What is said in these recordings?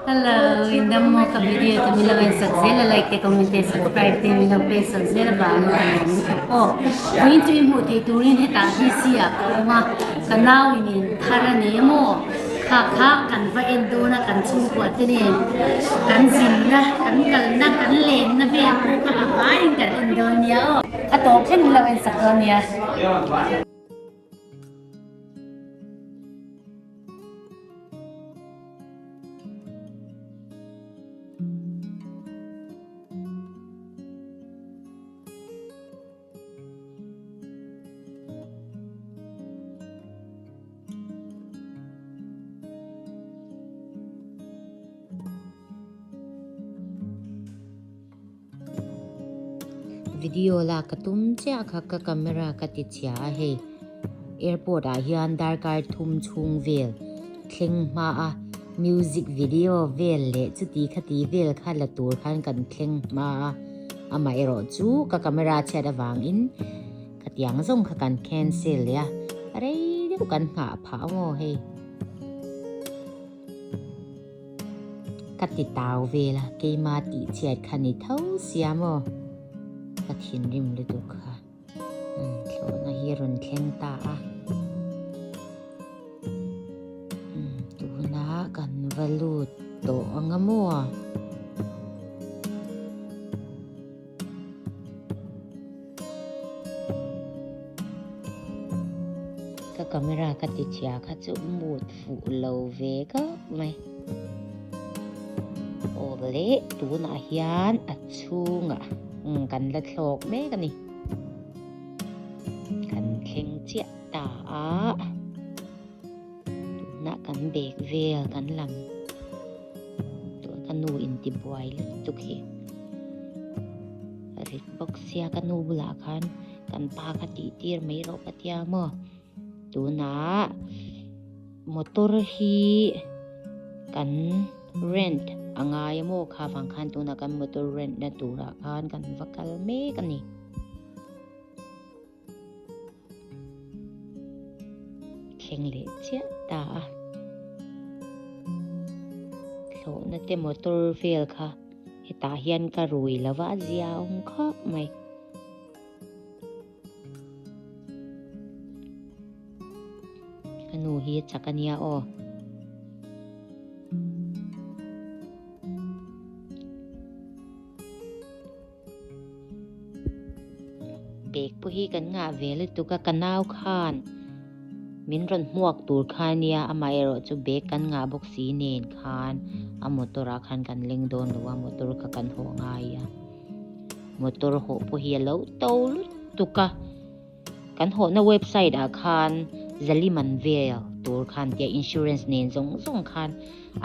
Hello, in the mo ka video to mila ang sagsela like te comment te subscribe te mila pe sagsela ba ano oh kuin tu mo te turin he ta hi sia ma kanaw in thara ne mo kha kan va endo na kan Chhungkua te ne kan Zinna kan kal na kan len na be ka ai kan endo nia oh atok chen mila ang sakon nia video la katum cha kha ka camera ka ti chia he airport a hian dar kar thum chung vel thleng ma a music video vel le chu ti khati vel kha la tur khan kan thleng ma ama ero chu ka camera che da wang in khatiang zong kha kan cancel ya are de kan nga pha mo he kati taw vela ke ma ti chet khani thau siamo ka thin rim le du kha thlo na hi ron thleng ta a tu na kan valut to angamo ka camera ka ti chia kha chu mut fu lo ve ka mai o le tu na hian a chunga kan la thlok me ka ni kan thleng chia ta a na kan bek vel kan lam tu kan nu in ti boy lu tu khi rit box sia kan nu bula khan kan pa ka ti tir mai ro patia mo tu na motor hi kan rent angai mo kha phang khan tu na kan motor rent na tu ra khan kan vakal me kan ni kheng le chia ta thlo na te motor fail kha heta hian ka rui lawa zia ong kha mai kanu hi chakania o bek pu hi kan nga vele tu ka kanaw khan min ron huak tur khania ama ero chu bek kan nga bok si nen khan a motora khan kan leng don lo motor ka kan ho nga ya motor ho pu hi lo to lu tu ka kan ho na website a khan zaliman vel tur khan tia insurance nen zong zong khan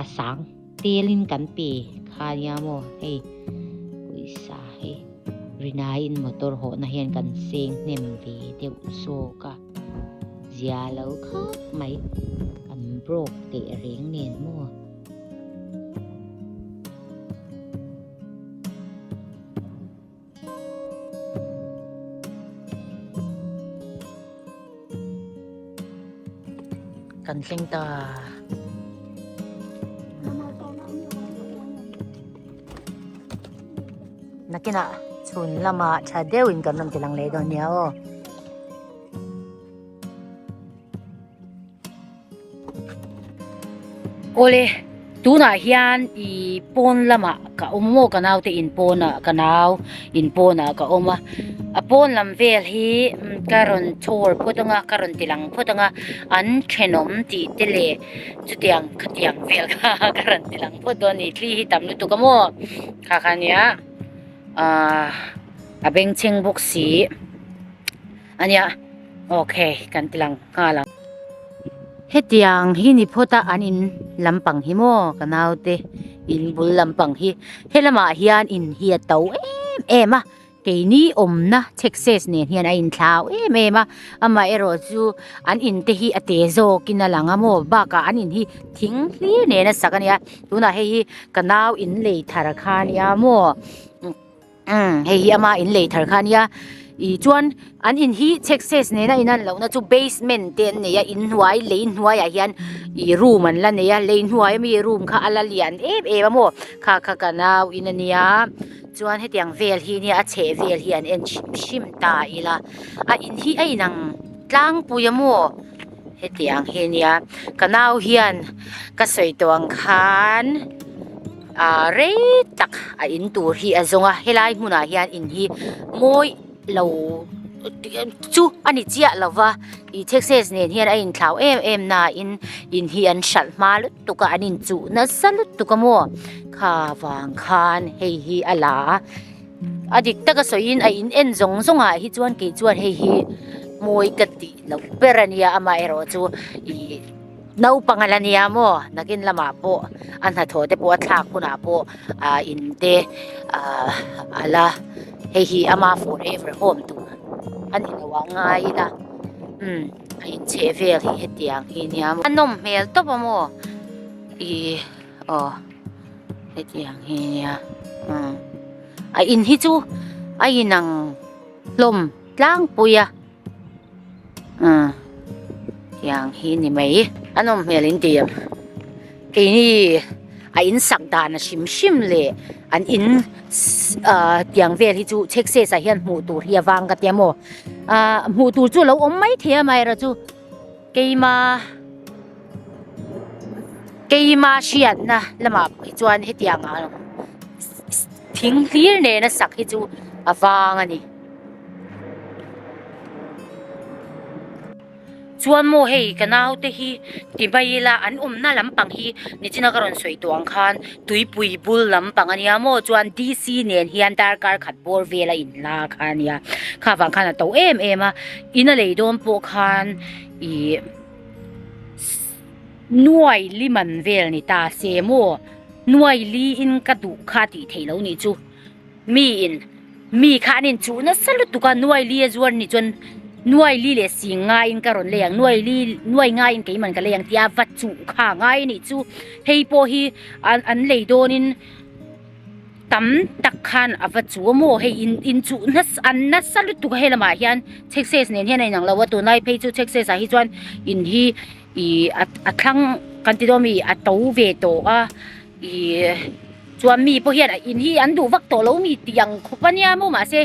asang telin kan pe khania mo hey uisa hey rinain motor ho na hian kan seng nem ve deu so ka zia lo kha mai kan brok te reng nen mo kan seng ta nakina chun lama cha dewin kan lam tilang le don ya o ole tuna hian I pon lama ka ummo kanaw te in pona kanaw in pona ka oma a pon lam vel hi karon chor photanga karon tilang photanga an thenom ti tele chutiang khatiang vel ka karon tilang photoni thli hi tamlu tu kamo kha khania abeng ching boxi ania okay kan tilang ngalang hetiang hi ni phota anin lampang hi mo kanaute in bul lampang hi helama hian in hi tau em a ke ni omna texas ne hian a in thlau em a ama ero chu an in te hi ate zo kinalanga mo ba ka an in hi thing hlir ne na sakania tuna hi kanaw in le thar khania mo hei hi ama in le thar khania i chuan an in hi Texas ne na inan lo na chu basement ten ne ya in huai lein huai a hian i room an la ne ya lein huai mi room kha ala lian e mo kha kanau in ania chuan hetiang vel hi ni a che vel hi an en shim ta ila a in hi ai nang tlang puyamo hetiang he nia kanau hian ka soi tawang khan rei tak a in tur hi a zonga helai hmuna hian in hi moi lo chu ani chia lova i Texas nen hian a in thlau em na in hi an shal ma lut tuka anin chu na salut tuka mo kha wang khan hei hi ala adik taka soin a in en zong zonga hi chuan ke chuan hei hi moi kati lo perania ama ero chu i nau pangalania mo nakin lama po an hathote po athak puna po inte ala hei hi ama forever home tu an inawa ngai la in che vel hi hetiang hi niam anom mel to pa mo i hetiang hi nia a in hi chu ai nang lom tlang puya yang hi ni mai anom melin tiam ke ni a in sak dan a shim le an in tiang vel hi chu Texas a hian mu tur hi awang ka tiamo mu tur chu lo om mai thia mai ra chu keima shiat na lama chuan he tiang a thing clear ne na sak hi chu awang ani chuan mo hei kanau te hi tibaila an na lampang hi ni china karon soi tuang khan tuipui bul lampang ania mo chuan DC nen hian dar kar khat bor vela in la khania kha wang khan to em a ina leidom po khan i nuai liman vel ni ta se mo nuai li in ka du kha ti theilo ni chu mi kha nin chu na salut tu ka nuai li zuan ni chon nuai li le si nga in karon le yang nuai nga in ke man ka le yang tia vat chu kha ngai ni chu hei po hi an le donin tam tak khan avat chu mo hei in chu na salut tu ka helama hian Texas nen hian ai nang lawa tu nai phei chu Texas a hi chuan in hi i athlang kan ti domi a to ve to a i chuan mi po hian in hi an du vak to lo mi tiang khopania mo ma se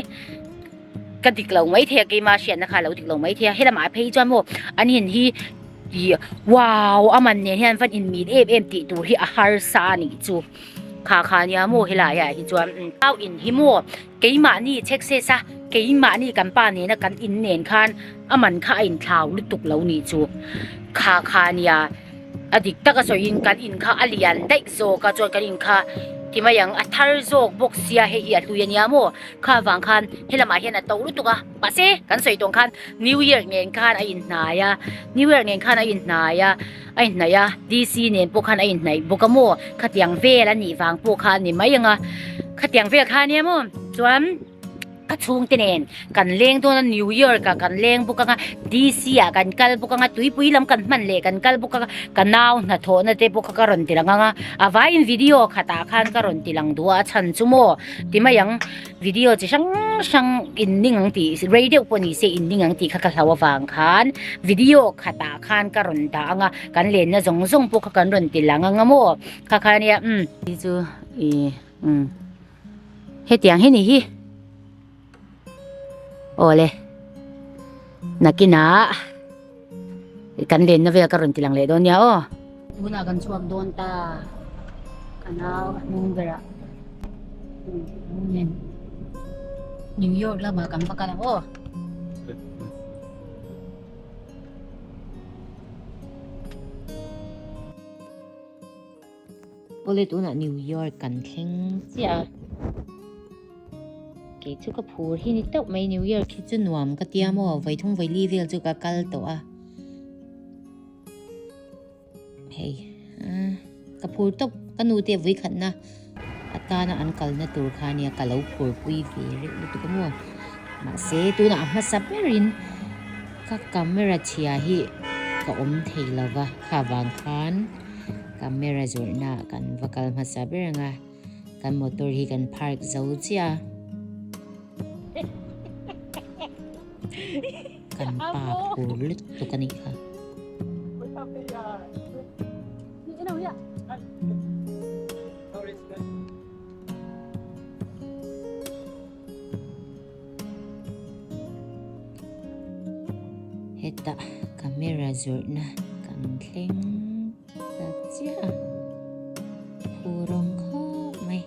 ka dik lo mai the ke ma sian na kha lo dik lo mai the helama phei chuan mo an hin hi wow aman ne hian van in mi em ti tur hi a har sa ni chu kha nia mo hela ya hi chuan tau in hi mo keima ni Texas a keima ni kan pa ne na kan in nen khan aman kha in thlau lutuk lo ni chu kha nia adik taka so in kan in kha alian dai zo ka chon kan in kha timayang athar zok boxia he hi athuya mo kha wang khan helama hian a to lutuka pase kan soi tong khan new year ngen khan a in na ya new year ngen khan a in na ya DC nen po khan a in nai bokamo khatiang vel ani wang po khan ni mayanga khatiang vel khan ne mo chuan ka chung tenen kan leng to na new year ka kan leng buka nga DC a kan kal buka nga tuipui lam kan man le kan kal buka kanaw na tho na te buka karon tilanga nga avain video khata khan karon tilang dua chan chumo timayang video chi sang inning ang ti radio poni se inning ang ti khaka hlawa wang khan video khata khan karon da nga kan len na zong po ka kan ron tilanga nga mo kha nia chu hetiang he ni hi ole nakina ikan len na vel karon tilang le don ya una kan suwag don ta kanao nungdara New York la ba kan pakala ole tu na New York kan thing sia ke chu ka phur hi ni tok mai New Year khi chu nuam ka tia mo vai thung vai li vel chu ka kal to a hey ka phur tok kanu te vai khat na ata na an kal na tur khania ka lo phur pui ve ri tu ka mo ma se tu na ma saperin ka camera chia hi ka om thei lawa kha wang khan camera zorna kan vakal ma saberinga kan motor hi kan park zo chia kan pa pulut tu kan ika heta kamera zurna kan thleng ta chia purong kho mai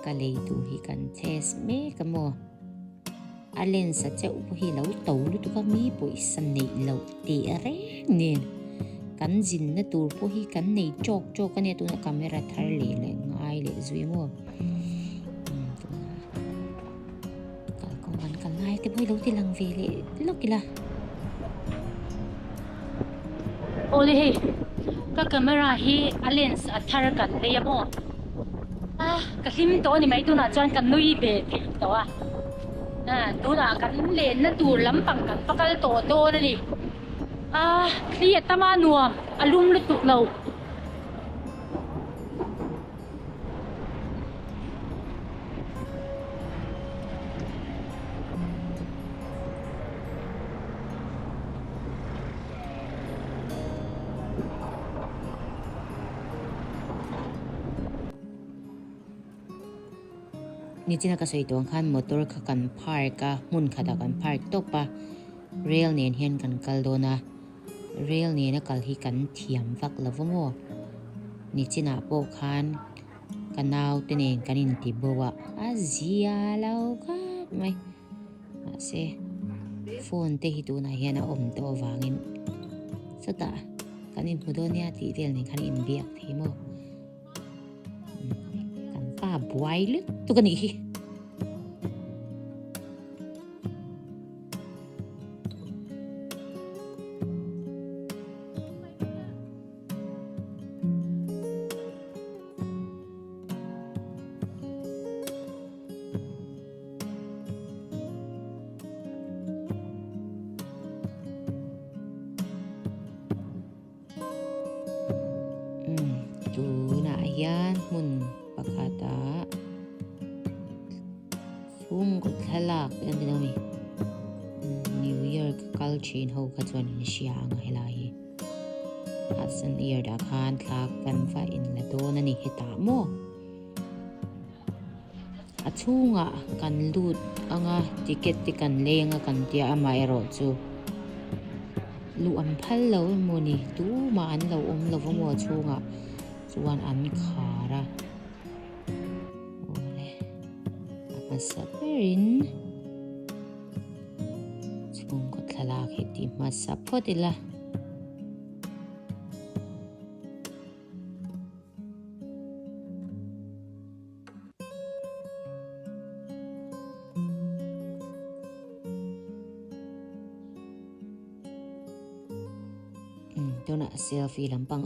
kalei tu hi kan test me kamo alen sa cheu hi lo to lu tu ka mi poi san nei lo ti are nen kan Zinna tur po hi kan nei chok chok ka ne tu na camera thar le le ngai le zui mo kal ko man kan ngai te boi lo ti lang ve le lo kila ole he ka camera hi lens athar kan le ya mo ka him to ni mai tu na chuan kan nui be to tu na kan len na tur lampang kan pakal to na ni clear tama nuam alum lu tuk lo ni china ka soi tong khan motor kha kan park ka mun khada kan park to pa rail nen hian kan kal dona rail ne na kal hi kan thiam vak lawmo ni china po khan kanau te nen kanin ti bowa azia lau ka mai se phone te hi tu na hian a om to wangin sata kanin hudonia ti vel nen khan in biak themo pa buai lut tu kan hi tu na yan mun pakata Chhungkua yan din kami New Year culture ho ka chuan in siya ang helai Hasan year da khan thak kan fa in la do na ni heta mo achunga kan lut anga ticket ti kan lenga kan tia ama ero chu lu am phal lo mo ni tu ma an lo lo mo chunga chuan an khara masaperin Chhungkua laki ti masapotila ito na selfie lampang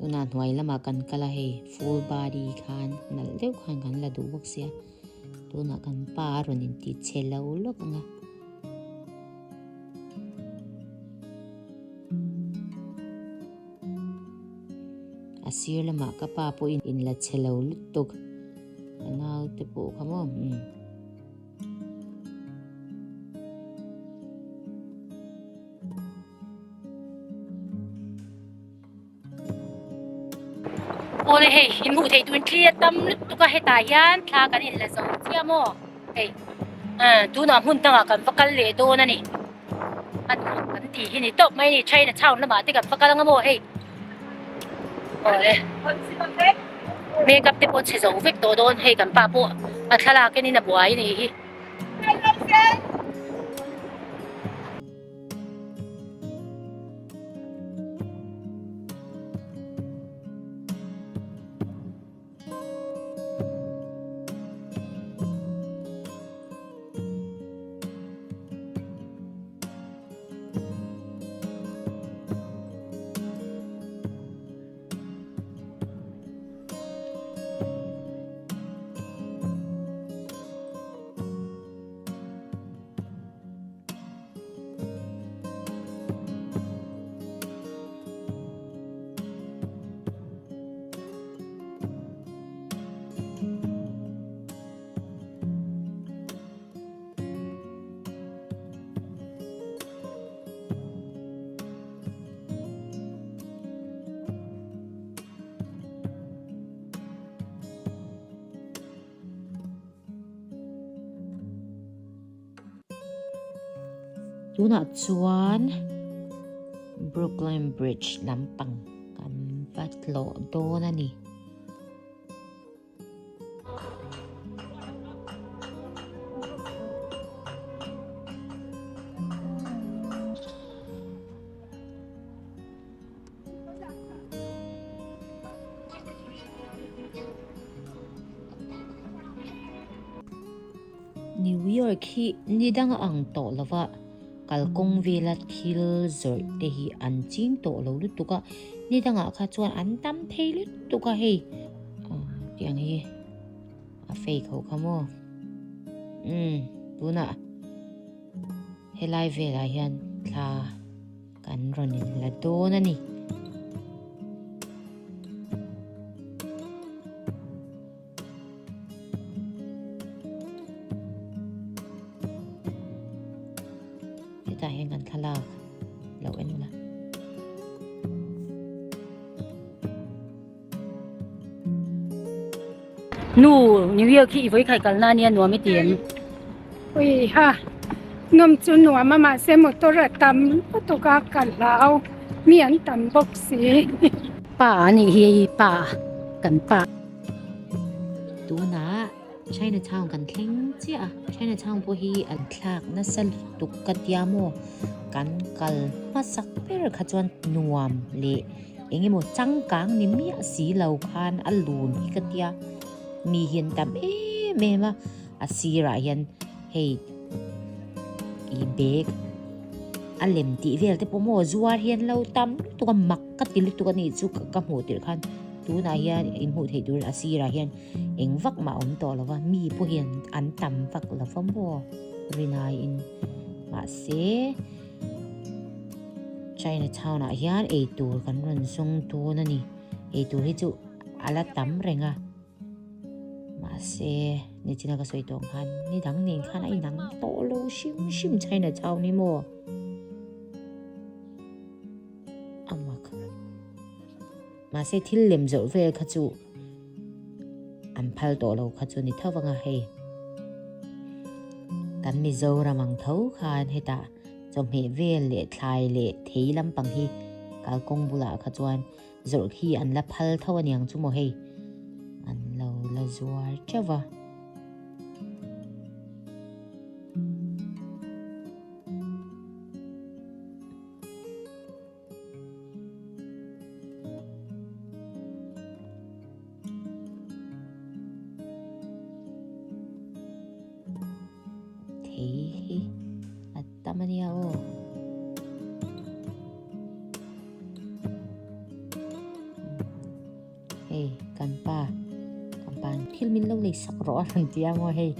na nuai lama kan kala he full body khan nal deu khan kan la du bok sia tu na kan pa ronin ti chelo lo nga asir lama ka pa po in la chelo lutok now te po kamo ole he himu thei tuin clear tam tu ka heta hian thla kan in la zo tia mo hey tu na hun tanga kan pakal le do na ni an kan ti hi ni top mai ni China town na ma ti kan pakal nga mo hey ole makeup te po che zo vek to don hey kan pa po a thla ke ni na buai ni hi tuna chuan Brooklyn Bridge lampang kan vatlo dawn ani New York hi nidang ang to lova kalkong velat thil zor te hi an chin to lo lu tuka nidanga kha chuan an tam thei lu tuka hei tiang hi a fake ho khamo tuna helai vela hian thla kan ronin la don ani ta hian kan thalak lo en la nu New York khi với khai kalna nia nuam mi tiam ui ha nom chu nuam ma se motor tam to ka kalao mian tam bok si pa ni hi pa kan pa tuna Chinatown kan thleng chia Chinatown po hi an thlak na sal tuk katiamo kan kal masak per kha chuan nuam le engemaw changkang ni mi si lo khan alun hi katia mi hian tam mema asira hian hei I bag alem ti vel te pomo zuar hian lo tam tuka mak ka til tuka ni chu ka hmu tir khan tuna hian in hmu thei tur asira hian engvak ma om to lova mi po hian an tam vak lova mo rinai in ma se Chinatown a hian ei tur kan ron sung tu na ni ei tur hi chu ala tam renga ma se ni china ka soi tong khan ni dang nen khan ai nang to lo shim Chinatown ni mo amak ma se thil lem zo ve kha chu an phal to lo kha chu ni thawanga hei kan Mizo ramang thau khan heta chome vel le thlai le thei lampang hi kalkong bula kha chuan zor khi an la phal thawaniang chu mo hei an lo la zuar chawa thei at tamania o hey kan pan thil min lo le sak ro ran tia mo hey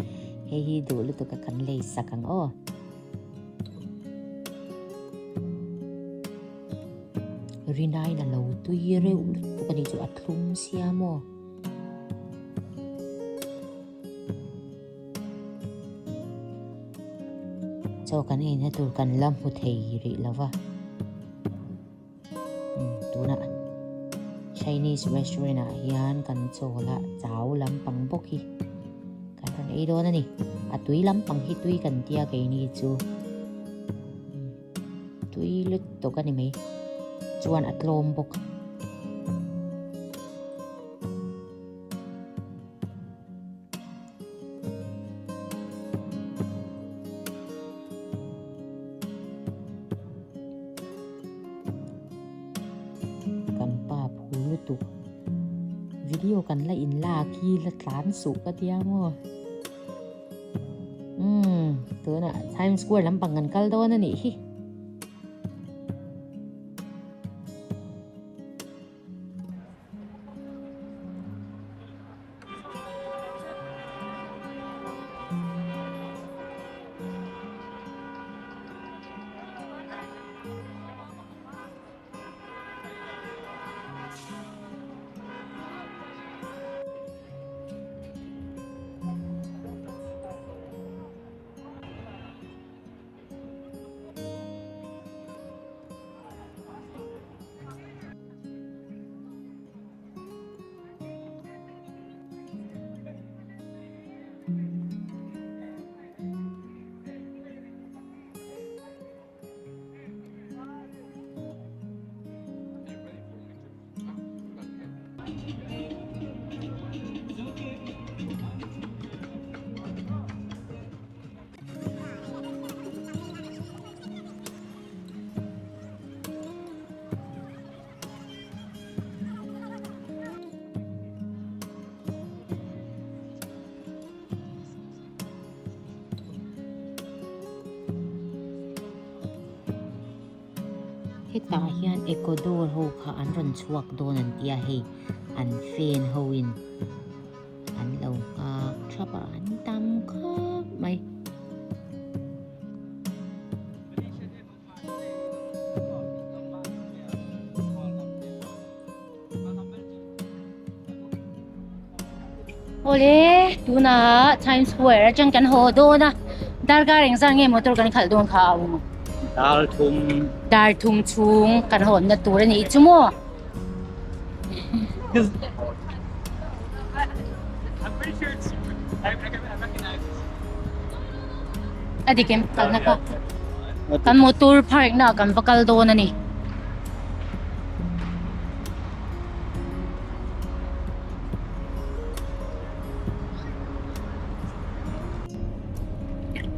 hi du lu to ka kan le sakang o rinai na lo tui re u to ka ni chu athlum sia mo cho kan e na tur kan lam hu thei ri lova tuna Chinese restaurant a hian kan chola chaw lampang bok hi kan ron ei don ani a tui lampang hi tui kan tia ke ni chu tui lut to kan ni mai chuan atlom bok video kan la in la ki la tlan su ka tia mo to na Times Square lampang kan kal do na ni hi heta hian ecuador ho kha an ron chuak don an tia hei an fen hoin an lo nga thapa an tam kha mai Ole tuna Times Square chẳng kan ho do na dar ga reng sang nge motor kan khal don kha u dar thum chung kan hon na tur ni chumo I'm pretty sure it's. I recognize it. adikem kal na ka kan motor park na kan pakal do na ni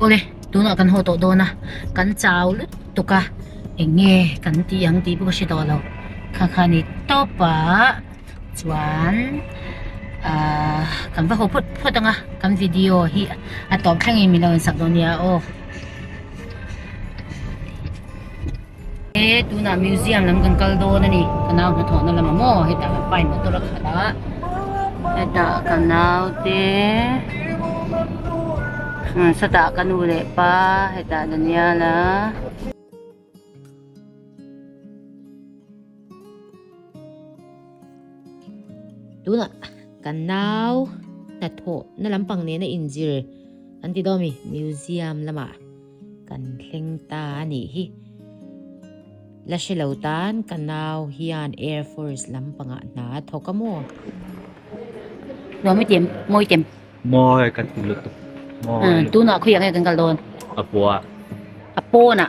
Ole tuna kan ho to do na kan chau tu ka enge kan ti ang ti bu shi do lo kha kha ni to pa chuan kan va ho phut phut anga kan video hi a tom thang mi lo sak do nia o tuna museum lam kan kal do na ni kanau na tho na lam mo hi ta pai na to ra khala eta kanau te sata kanule pa heta daniela tuna kanau na tho na lampang ne na injir an ti domi museum lama kan thleng ta ni hi la shilautan kanau hian air force lampanga na thokamo no mi tem moi tem Moi kan tulut. Moi. tuna khu yang kan kal don Apua. apo na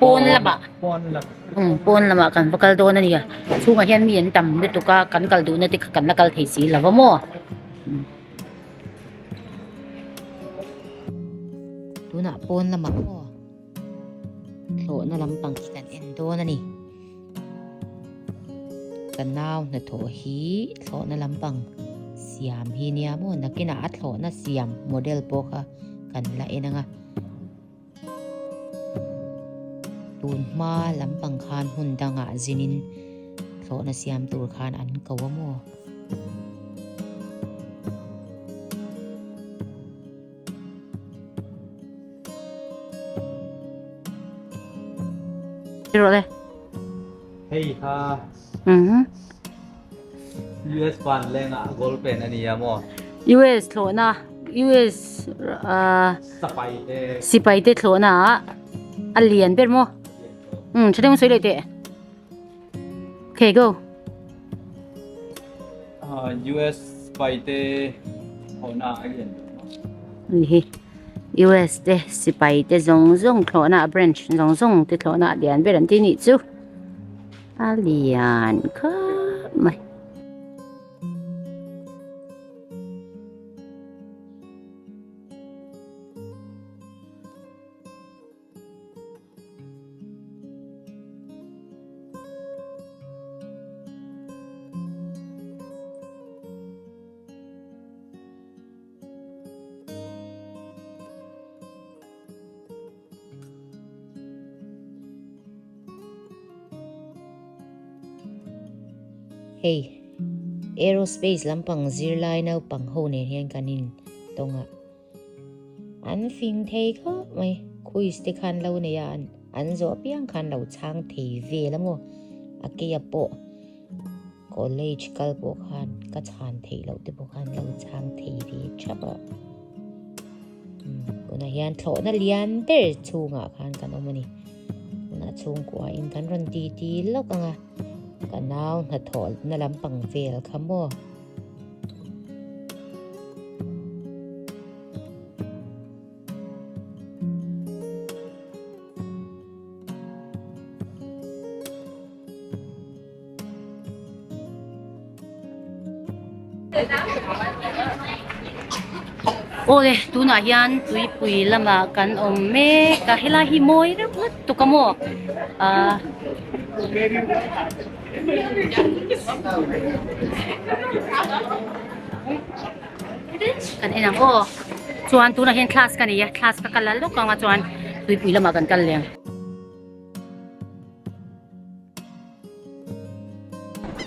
pon la ba Pon la. pon la ma kan pakal do na ni ga chu nga hian mi en tam de tu ka kan kal du na ti kan na kal thei si la mo tuna pon lama ko tho na lampang kan endo na ni kanau na tho hi tho na lampang siam hi nia mo nakina at tho na siam model po ka kan la enanga tun ma lampang khan hundanga zinin tho na siam tur khan an kawamo rồi đây Hey ha. US pan lenga gold pen ani mo. US thlo na US Sapai te. sipai te thlo na alian ber mo chadeng soi le te okay go US pai te hona again. hi US te sipai te zong zong thlo na branch zong zong te thlo na lian ber an ti ni chu alian kha mai hey aerospace lampang zirlai nau pang ho ne hian kanin tonga an fing thei kha mai quiz te khan lo ne ya an zo piang khan lo chang thei ve lamo akia po college kal po khan ka chan thei lo te po khan lo chang thei ve chapa kuna hian thlo na lian ter chunga khan kanomani na chhungkua in kan ron ti lokanga kanau na thol na lampang vel khamo Ole tuna hian tui pui lama kan om me ka hila hi moi re tu ka mo kan enang o chuan tuna hian class kan ya class ka kalal lo ka nga chuan tui pui lama kan kal leng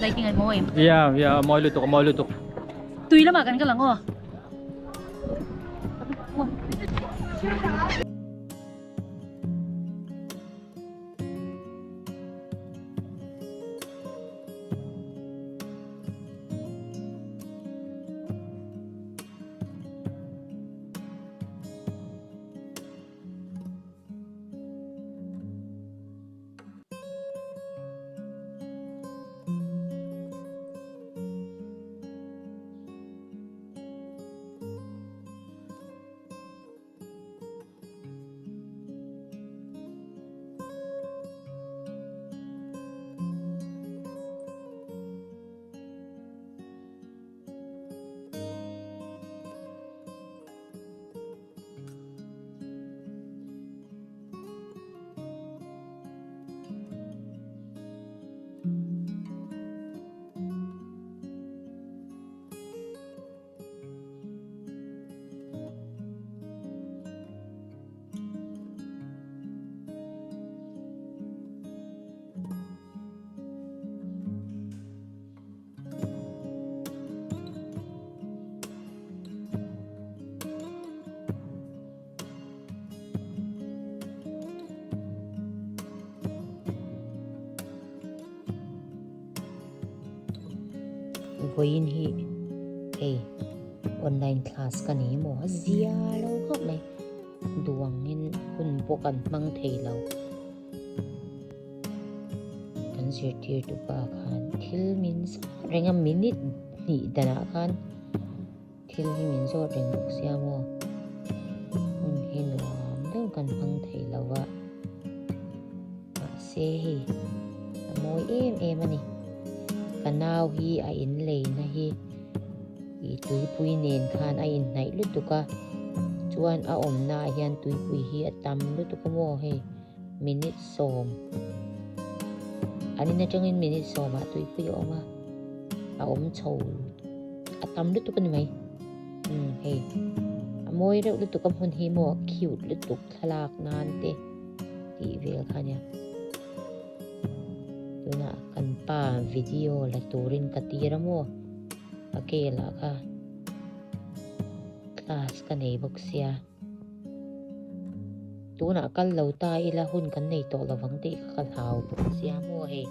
lighting ay mo eh. Yeah, moi lutuk. Tuy lắm mà gần cái lăng ô. Voin hi hey online class ka ni mo zia lo khóc này duang in hun po kan mang thei lo kan sir tier tu pa khan thil min renga minute ni dana khan thil hi min zo reng bok sia mo hun hi nuam do kan mang thei lo wa se hi moi em ani kanau hi a in lei na hi i tui pui nen khan a in nai lu tuka chuan a om na hian tui pui hi a tam lu tuka mo he minute som ani na changin minute som a tui pui oma a om chou a tam lu tuka ni mai he a moi re lu tuka hun hi mo cute lu tuk thalak nan te ti vel khania tuna kan pa video la turin katira mo akela ka class ka nei bok sia tuna kal lo ta ila hun kan nei to lawang te ka hau bok sia mo he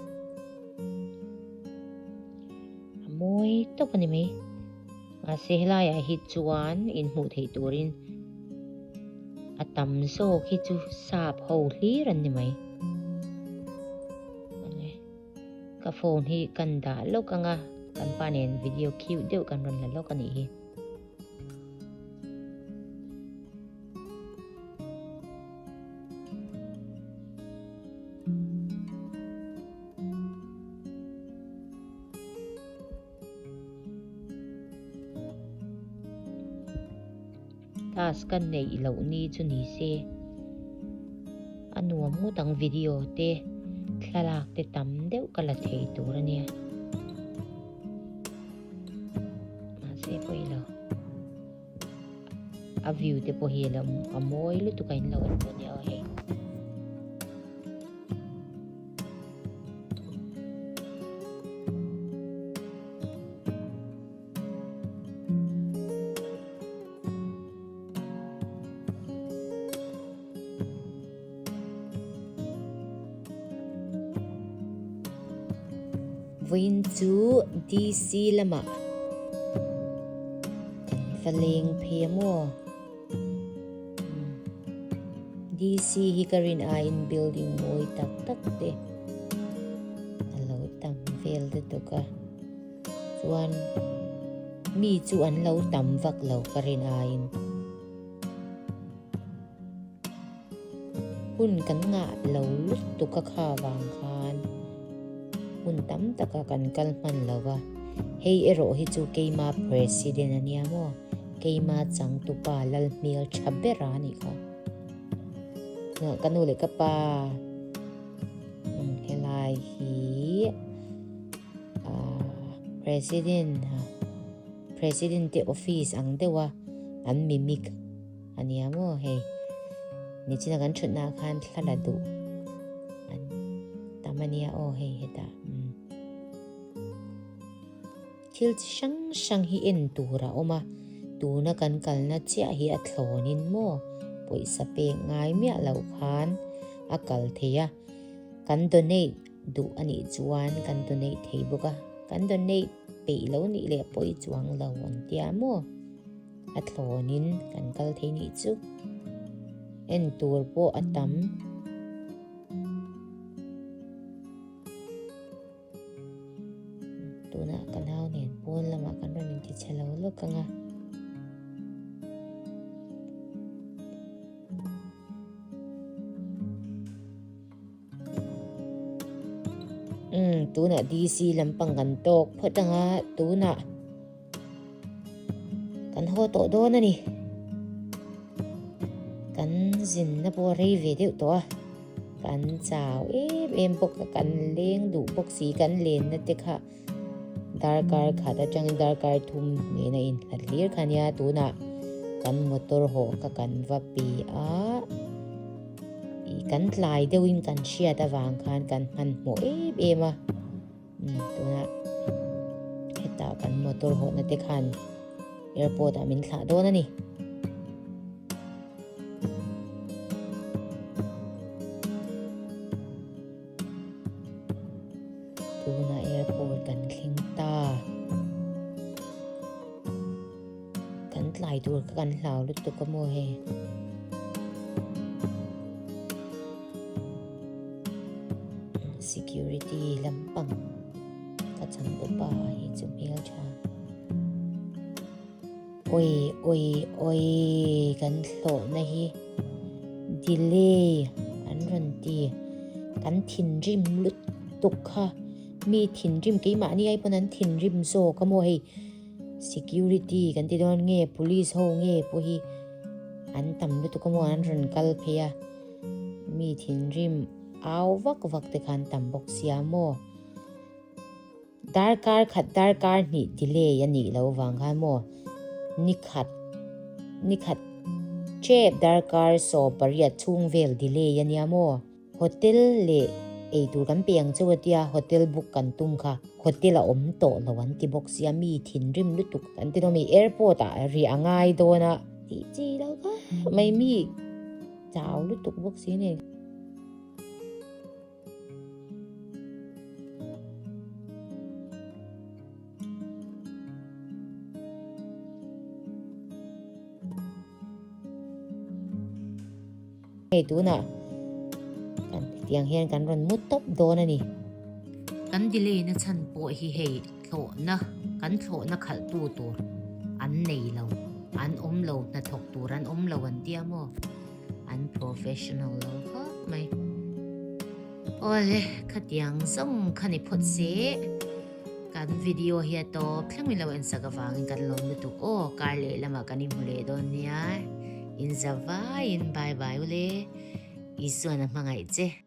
moi to pani me a sehla ya hi chuan in hu thei turin atam so khi chu sap ho hli ran ni mai ka phone hi kan da lo ka nga kan panen video cute deu kan ron la lo ka ni hi tas kan nei lo ni chu ni se anuam mu tang video te thalak te tam deuh kala thei tur ania ma se poilo a view te po hi lam a moi lu tu kain lo an nia he Voin chu DC lama faleng phe mo DC hi karin a in building moi tak tak te alo tam vel de to ka chuan mi chu an lo tam vak lo karin a in hun kan nga lo lut tu ka kha wang khan hun tam taka kan kalman lawa hei ero hi chu keima president ania mo keima chang tu pa lal mil chabera ni kha na kanu le ka pa helai hi president te office ang dewa an mimik ania mo hei ni china kan thutna khan thaladu an tamania o hei heta thil sang hi en tura oma tuna kan kalna chia hi a thlonin mo poisa pe ngai mia lo khan akal theya kan donate du ani chuan kan donate thei boka kan donate pe lo ni le poi chuang lo on tia mo a thlonin kan kal thei ni chu en tur po atam tuna kanau nen pon lama kan ron ti chalo lo kanga tuna DC lampang kan tok photanga tuna kan ho to do na ni kan Zinna po rei ve deuh to kan chao em pok kan leng du pok si kan len na te kha darkar khada chang darkar thum me na in hlir khania tuna kan motor ho ka kan va pi a kan tlai deuhin kan hria ta wang khan kan man mo ema tuna heta kan motor ho na te khan airport amin thla do na ni tuna airport kan thling ta kan tlai tur ka kan hlau lut tu ka mo he security lampang ka chang bo pa hi chum hel cha oi kan thlo na hi delay an ran ti kan thin rim lut tuk kha mi thin rim ke ma ni ai ponan thin rim zo ka mo hei security kan ti don nge police ho nge po hi an tam lu tu ka mo an ran kal phea mi thin rim aw vak te khan tam bok sia mo darkar ni delay yani lo wang khan mo nikhat chep darkar so pariat chung vel delay yani mo hotel le ei tur kan piang chuatia hotel book kan tung kha hotel a om to lawan ti box ya mi thin rim lutuk kan ti no mi airport a ri angai do na ti chi lo ka mai mi chaw lutuk box ne tuna kan tiang hian kan ron mut top do na ni kan delay na chan po hi hei thlo na kan thlo na khal tu tur an nei lo an om lo na thok tur an om lo an tia mo an professional lo kha mai ole khatiang zong khani phot se kan video hi to thlang mi lo en sagawang kan lom tu o kar le lama kan i mule don nia in zawai in bye bye ule isu na mangai che